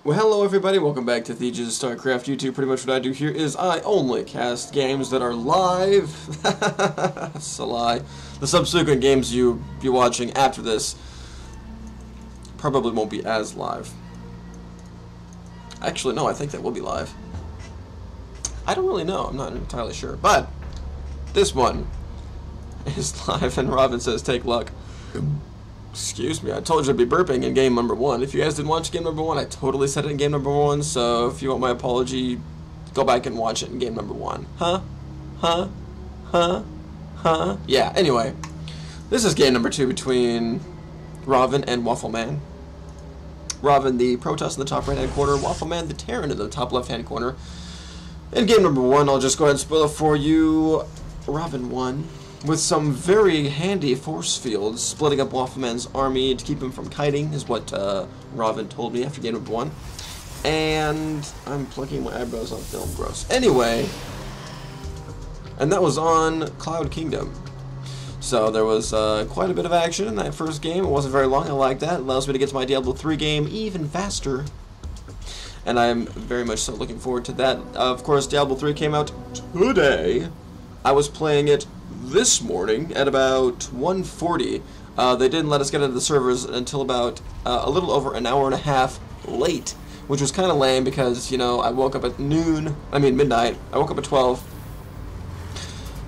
Well, hello everybody, welcome back to Thieves StarCraft YouTube. Pretty much what I do here is I only cast games that are live. That's a lie. The subsequent games you'll be watching after this probably won't be as live. Actually, no, I think they will be live. I don't really know, I'm not entirely sure. But this one is live, and Rahvin says, take luck. Excuse me, I told you I'd be burping in game number 1. If you guys didn't watch game number 1, I totally said it in game number 1, so if you want my apology, go back and watch it in game number 1. Huh? Huh? Huh? Huh? Yeah, anyway. This is game number 2 between Rahvin and Waffleman. Rahvin, the Protoss in the top right-hand corner, Waffleman, the Terran in the top left-hand corner. In game number 1, I'll just go ahead and spoil it for you. Rahvin won with some very handy force fields, splitting up Waffleman's army to keep him from kiting, is what Rahvin told me after game number 1. And I'm plucking my eyebrows on film, gross. Anyway, and that was on Cloud Kingdom. So there was quite a bit of action in that first game. It wasn't very long, I like that. It allows me to get to my Diablo 3 game even faster. And I'm very much so looking forward to that. Of course, Diablo 3 came out today. I was playing it this morning at about 1:40. They didn't let us get into the servers until about a little over an hour and a half late, which was kind of lame because, you know, I woke up at midnight. I woke up at 12.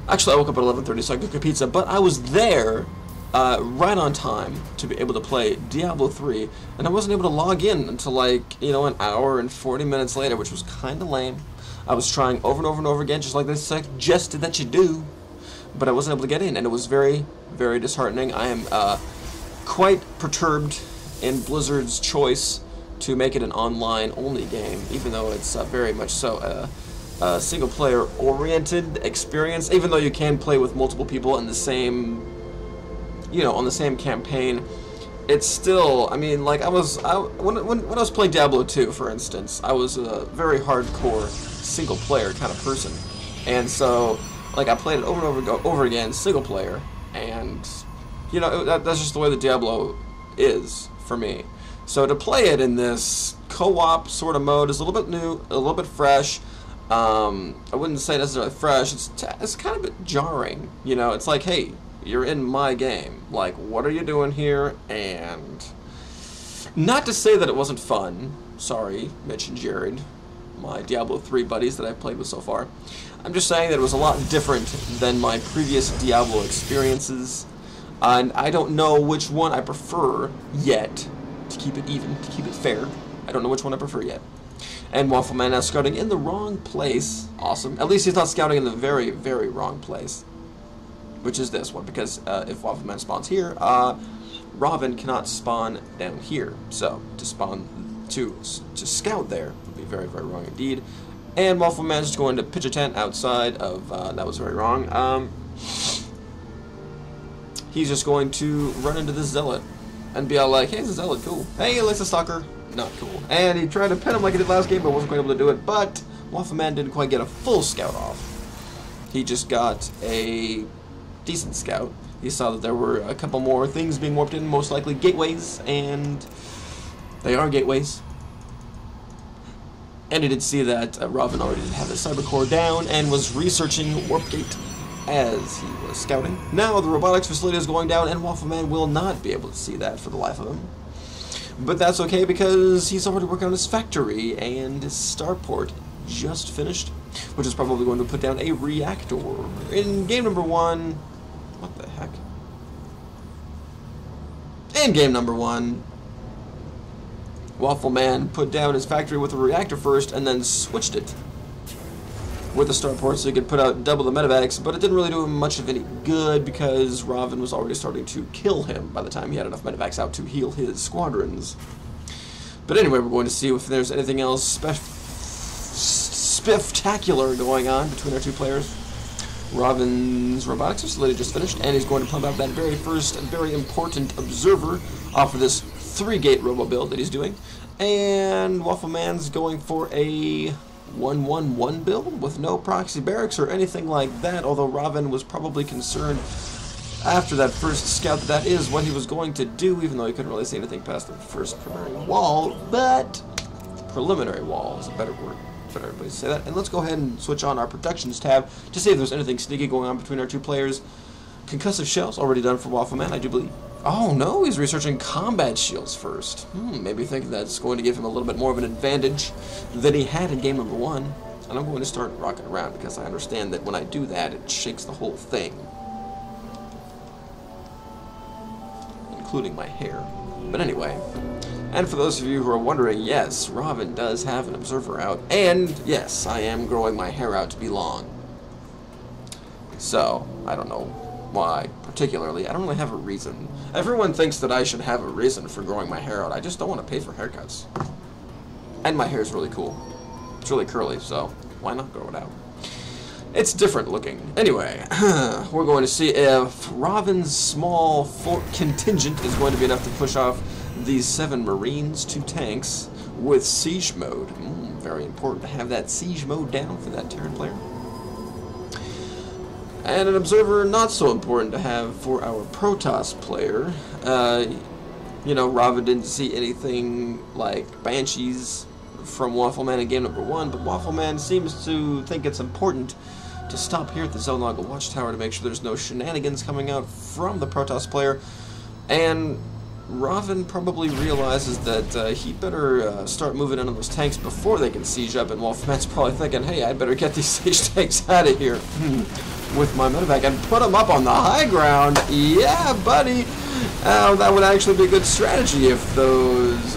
Actually, I woke up at 11:30 so I could cook pizza, but I was there right on time to be able to play Diablo 3, and I wasn't able to log in until, like, you know, an hour and 40 minutes later, which was kind of lame. I was trying over and over and over again, just like they suggested that you do, but I wasn't able to get in, and it was very, very disheartening. I am quite perturbed in Blizzard's choice to make it an online-only game, even though it's very much so a single-player oriented experience, even though you can play with multiple people in the same, you know, on the same campaign. It's still, I mean, like, when I was playing Diablo 2, for instance, I was a very hardcore single-player kind of person, and so, like, I played it over and over again, single player, and, you know, that's just the way the Diablo is for me. So to play it in this co-op sort of mode is a little bit new, a little bit fresh. I wouldn't say necessarily fresh. It's kind of a bit jarring. You know, it's like, hey, you're in my game. Like, what are you doing here? And not to say that it wasn't fun. Sorry, Mitch and Jared, my Diablo 3 buddies that I've played with so far. I'm just saying that it was a lot different than my previous Diablo experiences, and I don't know which one I prefer yet, to keep it even, to keep it fair. I don't know which one I prefer yet. And Waffleman is scouting in the wrong place. Awesome. At least he's not scouting in the very, very wrong place, which is this one, because if Waffleman spawns here, Rahvin cannot spawn down here. So to spawn to scout there would be very, very wrong indeed. And Waffleman's just going to pitch a tent outside of, that was very wrong. He's just going to run into this zealot and be all like, hey, it's a zealot, cool. Hey, it's a stalker, not cool. And he tried to pin him like he did last game, but wasn't quite able to do it. But Waffleman didn't quite get a full scout off. He just got a decent scout. He saw that there were a couple more things being warped in, most likely gateways, and they are gateways. And he did see that Rahvin already did have his cyber core down and was researching Warpgate as he was scouting. Now the robotics facility is going down, and Waffleman will not be able to see that for the life of him. But that's okay, because he's already working on his factory, and his starport just finished, which is probably going to put down a reactor. In game number 1, what the heck? In game number 1, Waffleman put down his factory with a reactor first, and then switched it with the starport so he could put out double the medevacs, but it didn't really do him much of any good because Rahvin was already starting to kill him by the time he had enough medevacs out to heal his squadrons. But anyway, we're going to see if there's anything else spectacular going on between our two players. Rahvin's robotics facility just finished, and he's going to pump out that very first and very important observer off of this 3-gate robo build that he's doing. And Waffleman's going for a 1-1-1 build with no proxy barracks or anything like that, although Rahvin was probably concerned after that first scout that is what he was going to do, even though he couldn't really see anything past the first primary wall. But preliminary wall is a better word. Better way to say that. And let's go ahead and switch on our protections tab to see if there's anything sneaky going on between our two players. Concussive shells already done for Waffleman, I do believe. Oh no, he's researching combat shields first. Maybe thinking that's going to give him a little bit more of an advantage than he had in game number 1. And I'm going to start rocking around because I understand that when I do that, it shakes the whole thing, including my hair. But anyway. And for those of you who are wondering, yes, Rahvin does have an observer out, and yes, I am growing my hair out to be long. So, I don't know why, particularly. I don't really have a reason. Everyone thinks that I should have a reason for growing my hair out. I just don't want to pay for haircuts. And my hair's really cool. It's really curly, so why not grow it out? It's different looking. Anyway, we're going to see if Rahvin's small contingent is going to be enough to push off these 7 Marines, 2 tanks, with siege mode. Very important to have that siege mode down for that Terran player. And an observer not so important to have for our Protoss player. You know, Rahvin didn't see anything like Banshees from Waffleman in game number 1, but Waffleman seems to think it's important to stop here at the Zone Loggle Watchtower to make sure there's no shenanigans coming out from the Protoss player. And Rahvin probably realizes that he better start moving in on those tanks before they can siege up, and Waffleman's probably thinking, hey, I'd better get these siege tanks out of here with my medevac and put them up on the high ground. Yeah, buddy! That would actually be a good strategy if those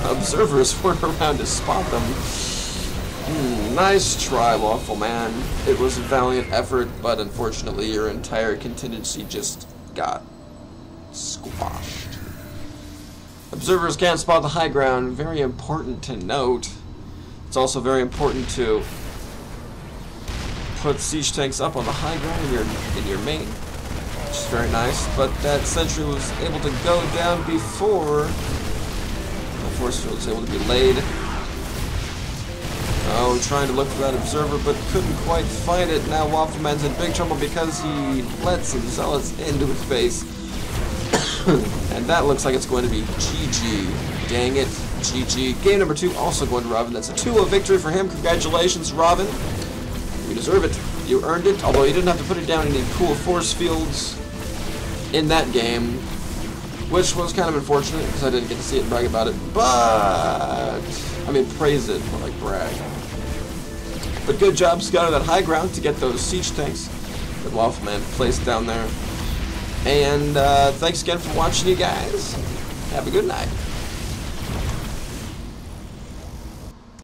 observers weren't around to spot them. Nice try, Waffleman. It was a valiant effort, but unfortunately your entire contingency just got squashed. Observers can't spot the high ground. Very important to note. It's also very important to put siege tanks up on the high ground in your main, which is very nice. But that sentry was able to go down before the force field was able to be laid. Oh, trying to look for that observer, but couldn't quite find it. Now Waffleman's in big trouble because he let some zealots into his base. And that looks like it's going to be GG. Dang it, GG. Game number 2 also going to Rahvin. That's a 2-0 victory for him. Congratulations, Rahvin. You deserve it. You earned it, although you didn't have to put it down any cool force fields in that game, which was kind of unfortunate because I didn't get to see it and brag about it. But, I mean, praise it, more like brag. But good job scouting that high ground to get those siege tanks that Waffleman placed down there. And thanks again for watching, you guys. Have a good night.